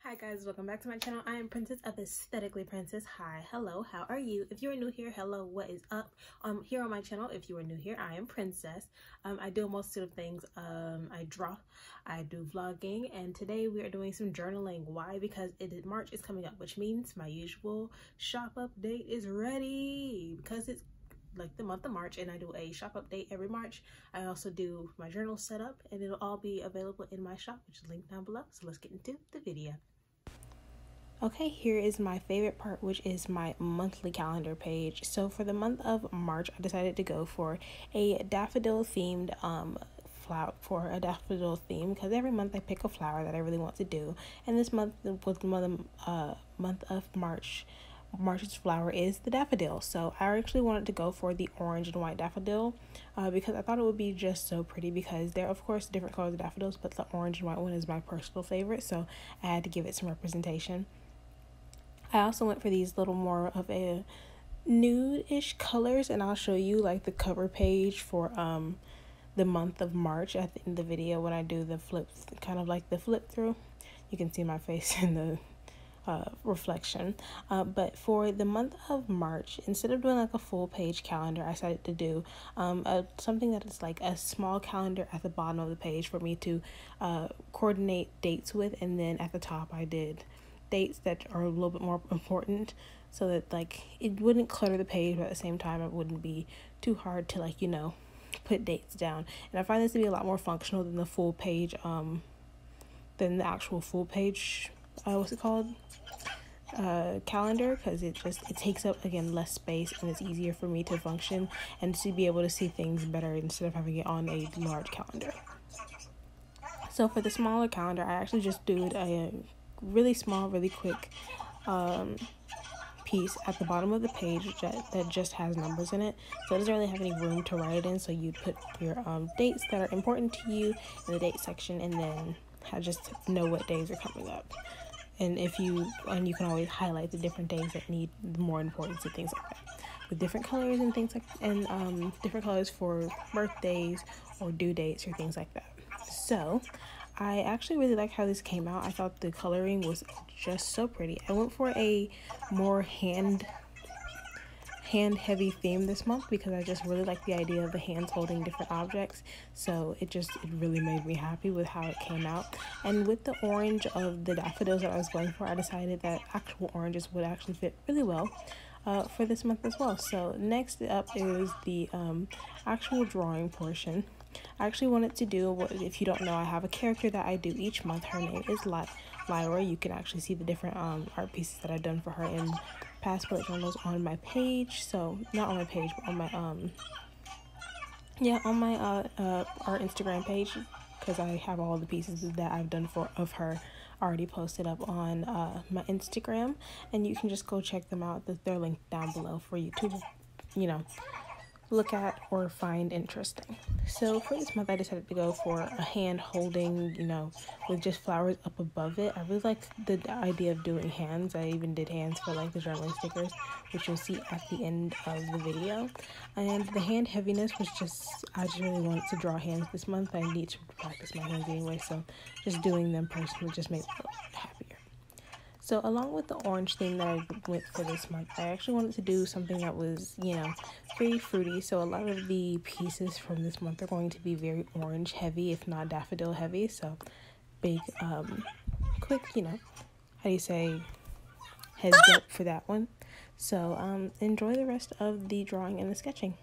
Hi guys, welcome back to my channel. I am Princess of Aesthetically Princess. Hi, hello, how are you? If you are new here, hello, what is up? Here on my channel, if you are new here, I am Princess. I do most of the things. I draw, I do vlogging, and today we are doing some journaling. Why? Because March is coming up, which means my usual shop update is ready because it's like the month of March, and I do a shop update every March. I also do my journal setup, and it'll all be available in my shop, which is linked down below. So let's get into the video. Okay, here is my favorite part, which is my monthly calendar page. So for the month of March, I decided to go for a daffodil themed because every month I pick a flower that I really want to do, and this month was the month of March. March's flower is the daffodil, so I actually wanted to go for the orange and white daffodil because I thought it would be just so pretty, because there are of course different colors of daffodils, but the orange and white one is my personal favorite, so I had to give it some representation. I also went for these little more of a nude-ish colors, and I'll show you like the cover page for the month of March at the end of the video when I do the flips, kind of like the flip through. You can see my face in the reflection, but for the month of March, instead of doing like a full page calendar, I decided to do something that is like a small calendar at the bottom of the page for me to coordinate dates with, and then at the top I did dates that are a little bit more important, so that like it wouldn't clutter the page, but at the same time it wouldn't be too hard to, like, you know, put dates down. And I find this to be a lot more functional than the full page than the actual full page what's it called, calendar, because it takes up, again, less space, and it's easier for me to function and to be able to see things better instead of having it on a large calendar. So for the smaller calendar, I actually just do a really small, really quick piece at the bottom of the page that just has numbers in it, so it doesn't really have any room to write it in. So you put your dates that are important to you in the date section, and then just know what days are coming up. And you can always highlight the different days that need more importance and things like that, with different colors and things like, and different colors for birthdays or due dates or things like that. So I actually really like how this came out. I thought the coloring was just so pretty. I went for a more hand heavy theme this month because I just really like the idea of the hands holding different objects. So it really made me happy with how it came out. And with the orange of the daffodils that I was going for, I decided that actual oranges would actually fit really well for this month as well. So next up is the actual drawing portion. I actually wanted to do, if you don't know, I have a character that I do each month. Her name is Lyra. You can actually see the different art pieces that I've done for her in past bullet journals on my page. So not on my page, but on my our Instagram page, because I have all the pieces that I've done of her already posted up on my Instagram, and you can just go check them out. They're linked down below for you to, you know, look at or find interesting. So for this month, I decided to go for a hand holding, you know, with just flowers up above it. I really like the idea of doing hands. I even did hands for like the journaling stickers, which you'll see at the end of the video. And the hand heaviness was I just really wanted to draw hands this month. I need to practice my hands anyway, so just doing them personally just made me feel happier. So along with the orange theme that I went for this month, I actually wanted to do something that was, you know, very fruity. So a lot of the pieces from this month are going to be very orange heavy, if not daffodil heavy. So big, quick, you know, how do you say, heads up for that one. So enjoy the rest of the drawing and the sketching.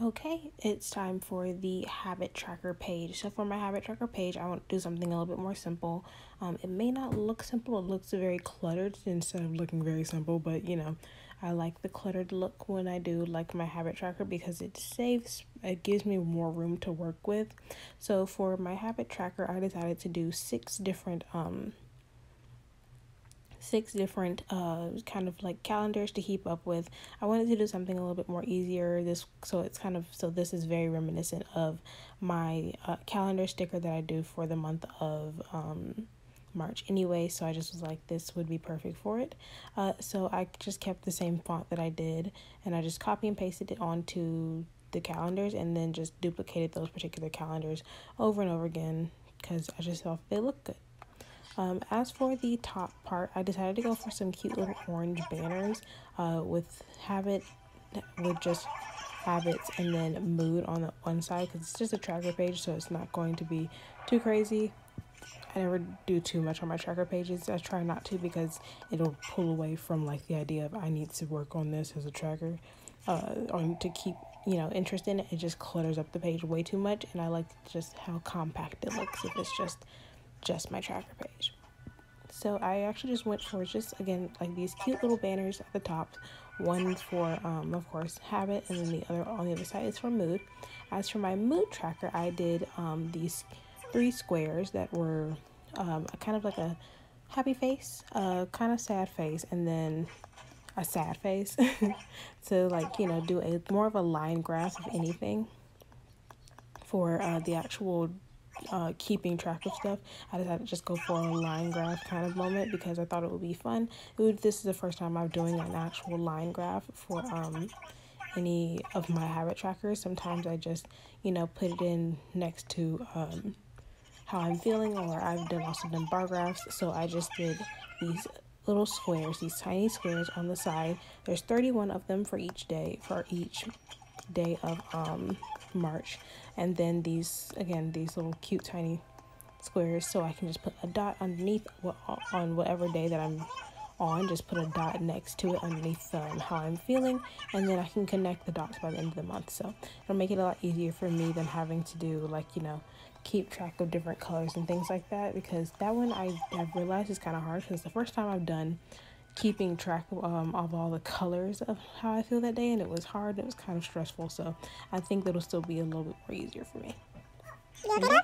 Okay, it's time for the habit tracker page. So for my habit tracker page, I want to do something a little bit more simple. It may not look simple, it looks very cluttered instead of looking very simple, but I like the cluttered look when I do like my habit tracker because it gives me more room to work with. So for my habit tracker, I decided to do six different kind of like calendars to keep up with. I wanted to do something a little bit more easier, this is very reminiscent of my calendar sticker that I do for the month of March anyway, so I just was like, this would be perfect for it. So I just kept the same font that I did, and I just copy and pasted it onto the calendars, and then just duplicated those particular calendars over and over again because I just thought they look good. As for the top part, I decided to go for some cute little orange banners with just habits and then mood on the one side because it's just a tracker page, so it's not going to be too crazy. I never do too much on my tracker pages. I try not to because it'll pull away from like the idea of I need to work on this as a tracker or to keep interest in it. It just clutters up the page way too much, and I like just how compact it looks if it's just my tracker page. So I actually just went for just again like these cute little banners at the top. One for of course habit, and then the other on the other side is for mood. As for my mood tracker, I did these 3 squares that were kind of like a happy face, kind of sad face, and then a sad face to do a more of a line graph of anything for the actual keeping track of stuff. I decided to just go for a line graph kind of moment because I thought it would be fun. This is the first time I'm doing an actual line graph for any of my habit trackers. Sometimes I just put it in next to how I'm feeling, or I've also done bar graphs. So I just did these little squares, these tiny squares on the side. There's 31 of them for each day of March, and then these little cute tiny squares, so I can just put a dot underneath on whatever day that I'm on, just put a dot next to it underneath how I'm feeling, and then I can connect the dots by the end of the month. So it'll make it a lot easier for me than having to do keep track of different colors and things like that, because that one I've realized is kind of hard because the first time I've done keeping track of all the colors of how I feel that day, and it was hard. It was kind of stressful, so I think that'll still be a little bit more easier for me. Okay.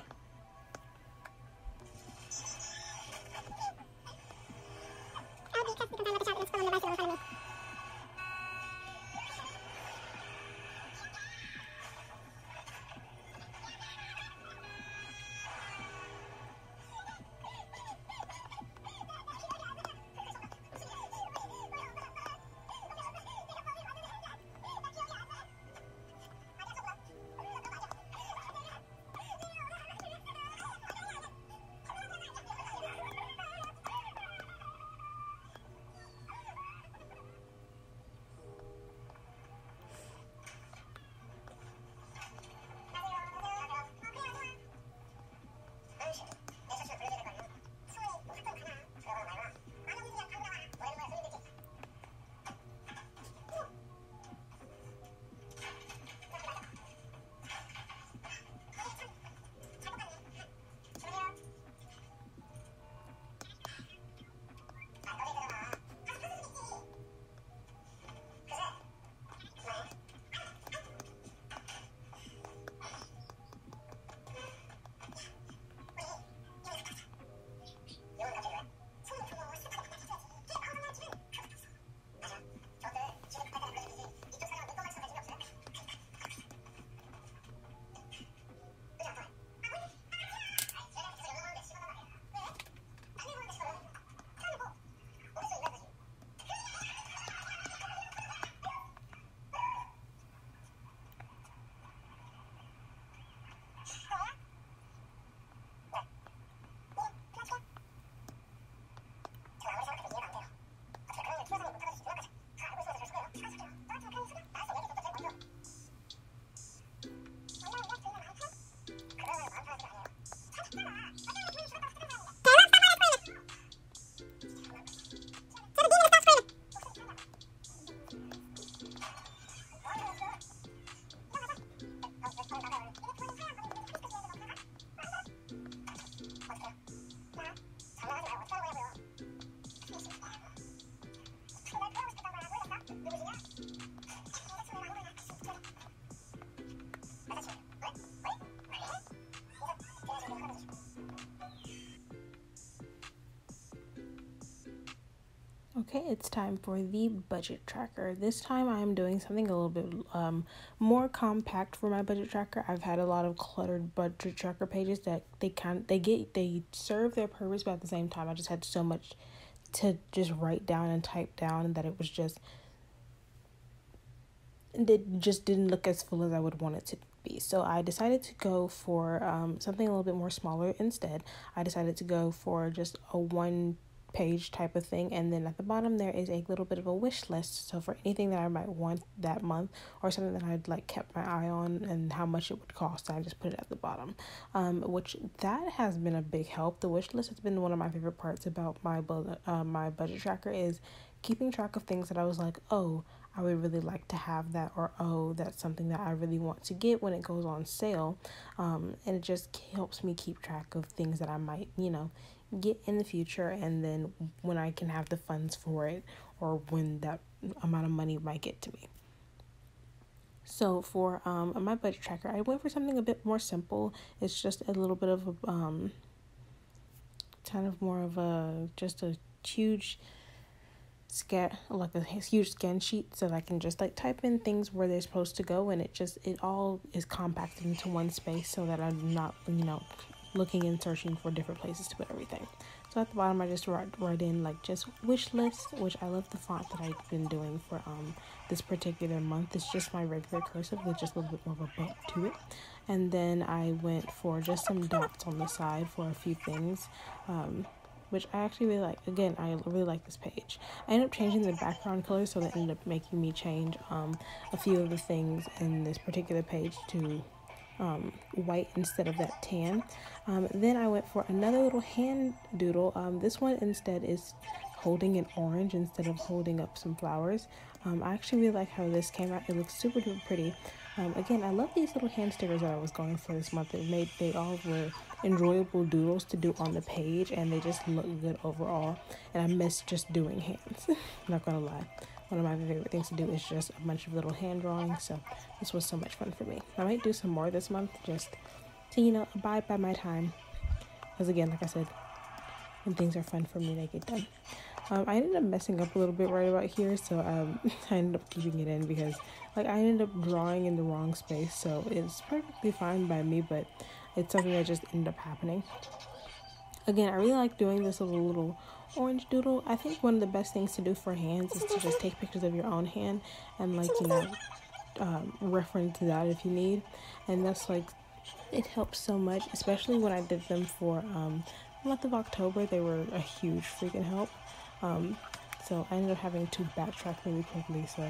Okay, it's time for the budget tracker. This time I am doing something a little bit more compact for my budget tracker. I've had a lot of cluttered budget tracker pages that they serve their purpose, but at the same time I just had so much to just write down and type down that it just didn't look as full as I would want it to be. So I decided to go for something a little bit more smaller instead. I decided to go for just a one page type of thing, and then at the bottom there is a little bit of a wish list, so for anything that I might want that month or something that I'd like kept my eye on and how much it would cost, I just put it at the bottom, which that has been a big help. The wish list has been one of my favorite parts about my budget tracker, is keeping track of things that I was like, oh, I would really like to have that, or oh, that's something that I really want to get when it goes on sale, and it just helps me keep track of things that I might get in the future, and then when I can have the funds for it, or when that amount of money might get to me. So for my budget tracker, I went for something a bit more simple. It's just a little bit of a kind of more of a just a huge huge scan sheet, so that I can just like type in things where they're supposed to go, and it all is compacted into one space, so that I'm not looking and searching for different places to put everything. So at the bottom I just write in like just wish list, which I love the font that I've been doing for this particular month. It's just my regular cursive with just a little bit more of a bump to it. And then I went for just some dots on the side for a few things, which I actually really like. Again, I really like this page. I ended up changing the background color, so that ended up making me change a few of the things in this particular page to white instead of that tan. Then I went for another little hand doodle. This one instead is holding an orange instead of holding up some flowers. I actually really like how this came out. It looks super duper pretty. Again, I love these little hand stickers that I was going for this month. They all were enjoyable doodles to do on the page, and they just look good overall. And I miss just doing hands. I'm not gonna lie. One of my favorite things to do is just a bunch of little hand drawings, so this was so much fun for me. I might do some more this month just to, abide by my time. Because again, like I said, when things are fun for me, they get done. I ended up messing up a little bit right about here, so I ended up keeping it in because I ended up drawing in the wrong space, so it's perfectly fine by me, but it's something that just ended up happening. Again, I really like doing this little orange doodle. I think one of the best things to do for hands is to just take pictures of your own hand and reference that if you need. And that's it helps so much, especially when I did them for the month of October. They were a huge freaking help. So I ended up having to backtrack really quickly, so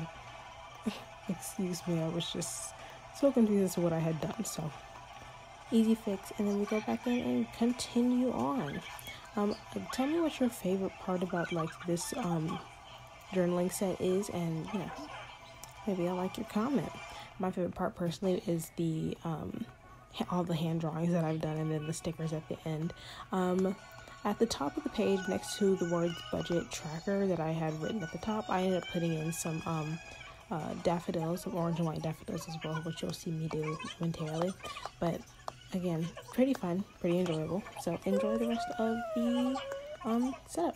excuse me, I was just so confused as to what I had done. So easy fix, and then we go back in and continue on. Tell me what your favorite part about this journaling set is, and maybe I like your comment. My favorite part personally is the all the hand drawings that I've done, and then the stickers at the end. At the top of the page, next to the words budget tracker that I had written at the top, I ended up putting in some daffodils, some orange and white daffodils as well, which you'll see me do momentarily. But again, pretty fun, pretty enjoyable. So enjoy the rest of the setup.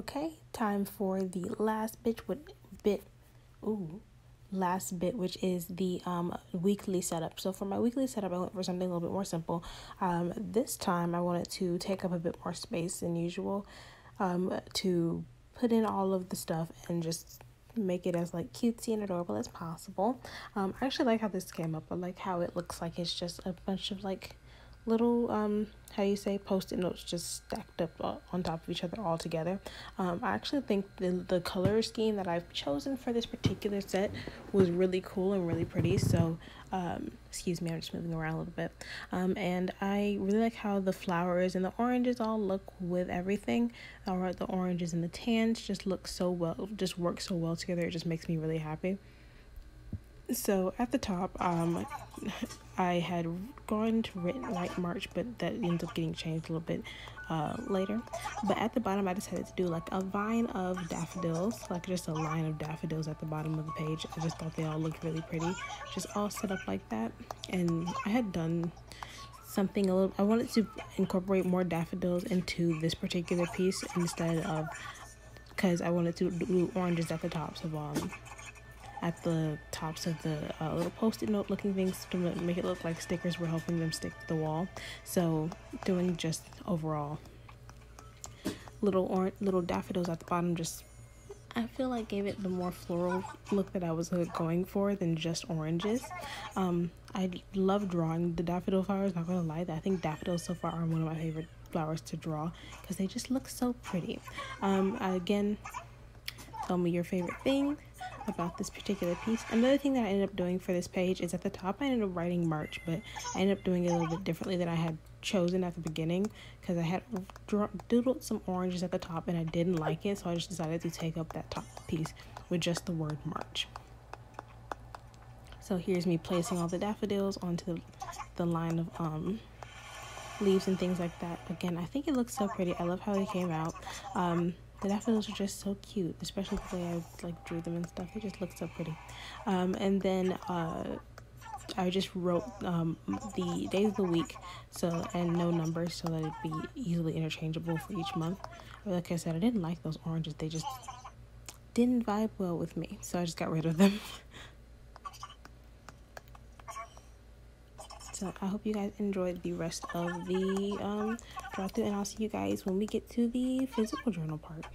Okay, time for the last bit. Ooh, last bit, which is the weekly setup. So for my weekly setup, I went for something a little bit more simple. This time I wanted to take up a bit more space than usual, to put in all of the stuff and just make it as like cutesy and adorable as possible. I actually like how this came up. I like how it looks like it's just a bunch of like little how you say post-it notes just stacked up on top of each other all together. I actually think the color scheme that I've chosen for this particular set was really cool and really pretty. So excuse me, I'm just moving around a little bit. And I really like how the flowers and the oranges all look with everything. Or the oranges and the tans just look so well, just work so well together. It just makes me really happy. So at the top, I had gone to write March, but that ends up getting changed a little bit later. But at the bottom, I decided to do like a vine of daffodils, like just a line of daffodils at the bottom of the page. I just thought they all looked really pretty, just all set up like that. And I had done something a little, I wanted to incorporate more daffodils into this particular piece instead of, because I wanted to do oranges at the tops of the little post-it note looking things to make it look like stickers were helping them stick to the wall. So doing just overall little daffodils at the bottom, just I feel like gave it the more floral look that I was going for than just oranges. I love drawing the daffodil flowers, not gonna lie. I think daffodils so far are one of my favorite flowers to draw because they just look so pretty. Again, tell me your favorite thing about this particular piece. Another thing that I ended up doing for this page is at the top I ended up writing March, but I ended up doing it a little bit differently than I had chosen at the beginning, because I had doodled some oranges at the top and I didn't like it, so I just decided to take up that top piece with just the word March. So here's me placing all the daffodils onto the line of leaves and things like that. Again, I think it looks so pretty. I love how they came out. The daffodils are just so cute, especially the way I like drew them and stuff. They just look so pretty. And then I just wrote the days of the week, so, and no numbers, so that it'd be easily interchangeable for each month. Like I said, I didn't like those oranges. They just didn't vibe well with me, so I just got rid of them. So I hope you guys enjoyed the rest of the draw through, and I'll see you guys when we get to the physical journal part.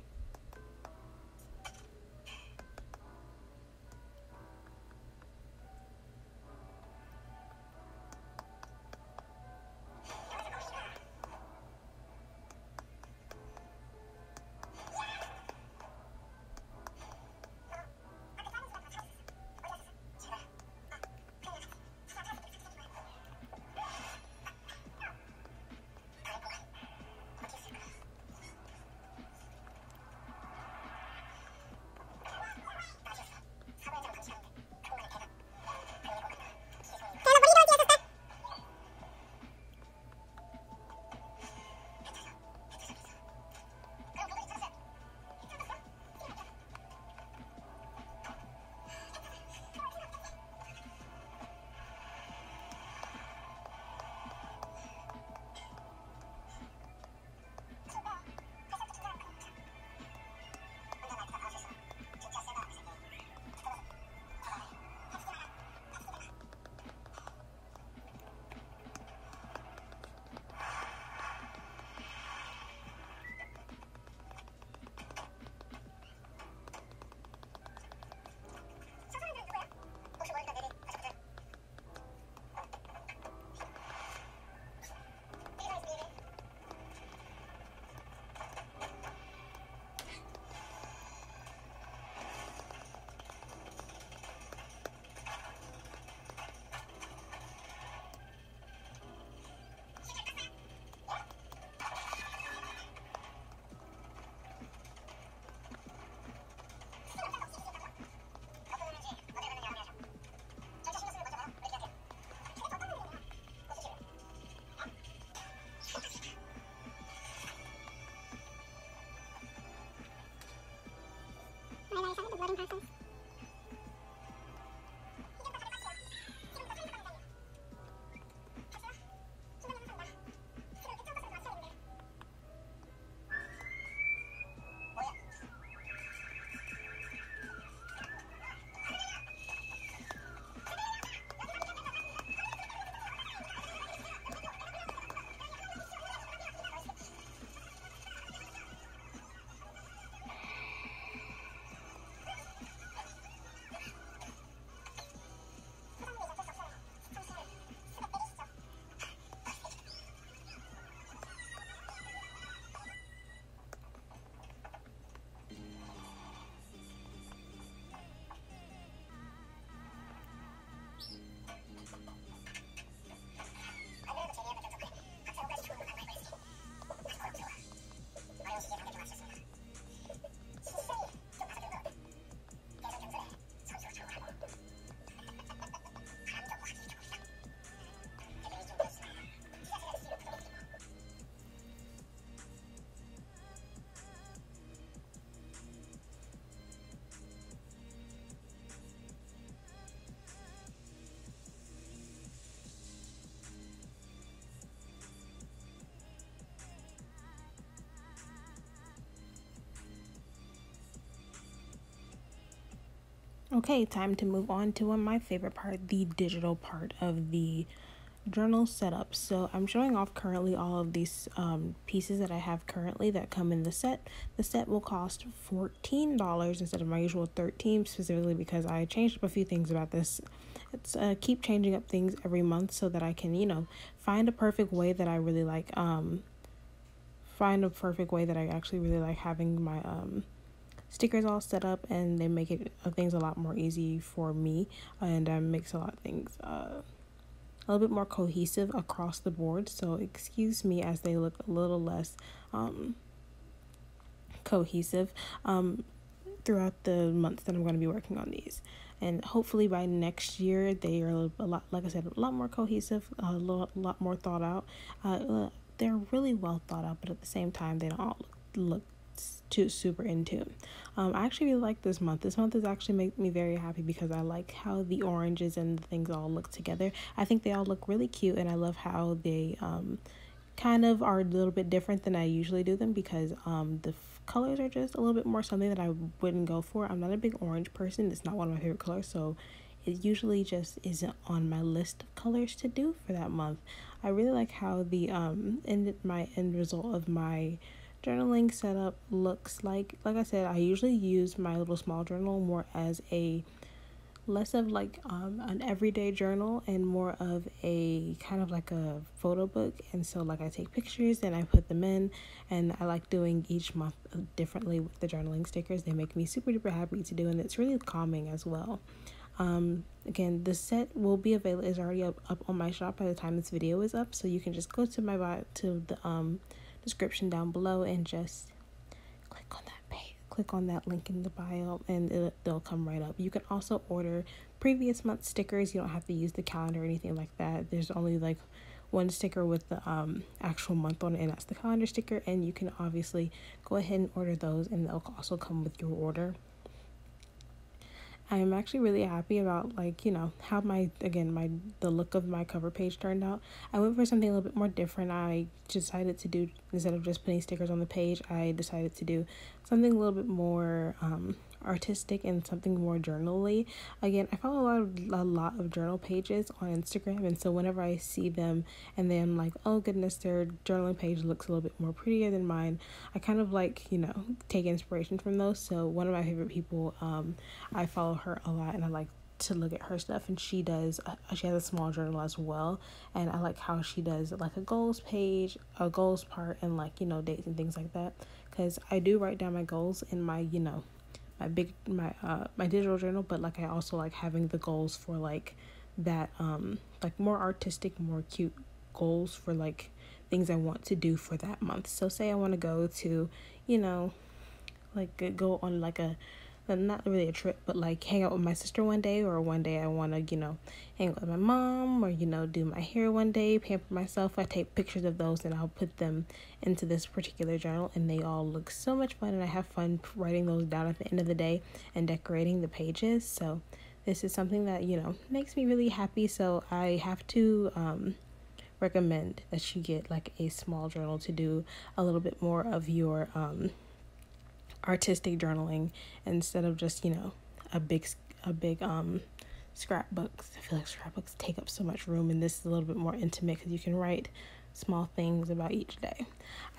Okay, time to move on to my favorite part, the digital part of the journal setup. So I'm showing off currently all of these pieces that I have currently that come in the set. The set will cost $14 instead of my usual $13, specifically because I changed up a few things about this. It's keep changing up things every month so that I can, you know, find a perfect way that I really like. Find a perfect way that I actually really like having my stickers all set up, and they make it things a lot more easy for me, and makes a lot of things a little bit more cohesive across the board. So excuse me as they look a little less cohesive throughout the months that I'm going to be working on these. And hopefully by next year they are a lot, like I said, a lot more cohesive, a lot more thought out. They're really well thought out, but at the same time they don't all look too super in tune. I actually really like this month. This month has actually made me very happy because I like how the oranges and the things all look together. I think they all look really cute, and I love how they kind of are a little bit different than I usually do them, because the colors are just a little bit more something that I wouldn't go for. I'm not a big orange person. It's not one of my favorite colors, so it usually just isn't on my list of colors to do for that month. I really like how the end result of my journaling setup looks like. Like I said, I usually use my little small journal more as a less of like an everyday journal and more of a kind of like a photo book. And so like I take pictures and I put them in, and I like doing each month differently with the journaling stickers. They make me super duper happy to do, and it's really calming as well. Again, the set will be available, is already up on my shop by the time this video is up, so you can just go to my to the description down below and just click on that page, click on that link in the bio, and they'll come right up. You can also order previous month stickers. You don't have to use the calendar or anything like that. There's only like one sticker with the actual month on it, and that's the calendar sticker, and you can obviously go ahead and order those, and they'll also come with your order. I'm actually really happy about, like, you know, how the look of my cover page turned out. I went for something a little bit more different. I decided to do, instead of just putting stickers on the page, I decided to do something a little bit more artistic and something more journal-y. Again, I follow a lot of journal pages on Instagram, and so whenever I see them and then I'm like, oh goodness, their journaling page looks a little bit more prettier than mine, I kind of like, you know, take inspiration from those. So one of my favorite people, I follow her a lot, and I like to look at her stuff, and she has a small journal as well, and I like how she does like a goals page, a goals part, and like, you know, dates and things like that, because I do write down my goals in my, you know, my digital journal, but like I also like having the goals for like that like more artistic, more cute goals for like things I want to do for that month. So say I want to go to, you know, like go on like a, not really a trip, but like hang out with my sister one day, or one day I want to, you know, hang out with my mom, or, you know, do my hair one day, pamper myself. I take pictures of those and I'll put them into this particular journal, and they all look so much fun, and I have fun writing those down at the end of the day and decorating the pages. So this is something that, you know, makes me really happy. So I have to recommend that you get like a small journal to do a little bit more of your artistic journaling, instead of just, you know, a big scrapbooks. I feel like scrapbooks take up so much room, and this is a little bit more intimate because you can write small things about each day.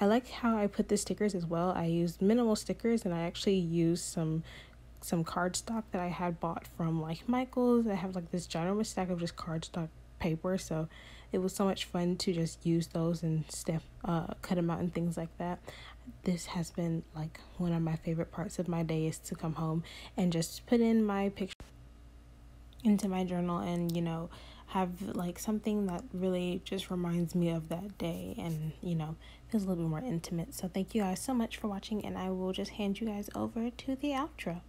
I like how I put the stickers as well. I used minimal stickers, and I actually used some cardstock that I had bought from like Michael's. I have like this ginormous stack of just cardstock paper, so it was so much fun to just use those and cut them out and things like that. This has been like one of my favorite parts of my day, is to come home and just put in my picture into my journal, and, you know, have like something that really just reminds me of that day, and, you know, feels a little bit more intimate. So thank you guys so much for watching, and I will just hand you guys over to the outro.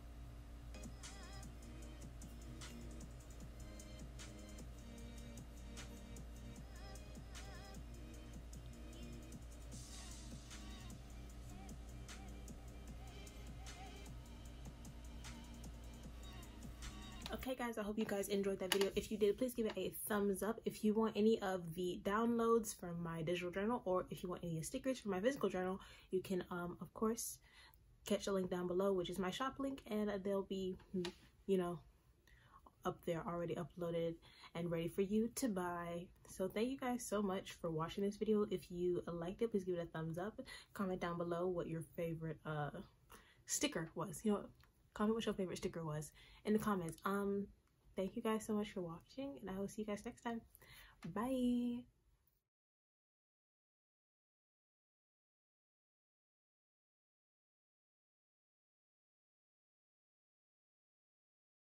Okay guys, I hope you guys enjoyed that video. If you did, please give it a thumbs up. If you want any of the downloads from my digital journal, or if you want any of the stickers from my physical journal, you can of course catch the link down below, which is my shop link, and they'll be, you know, up there already uploaded and ready for you to buy. So thank you guys so much for watching this video. If you liked it, please give it a thumbs up. Comment down below what your favorite sticker was. You know, comment what your favorite sticker was in the comments. Thank you guys so much for watching, and I will see you guys next time. Bye.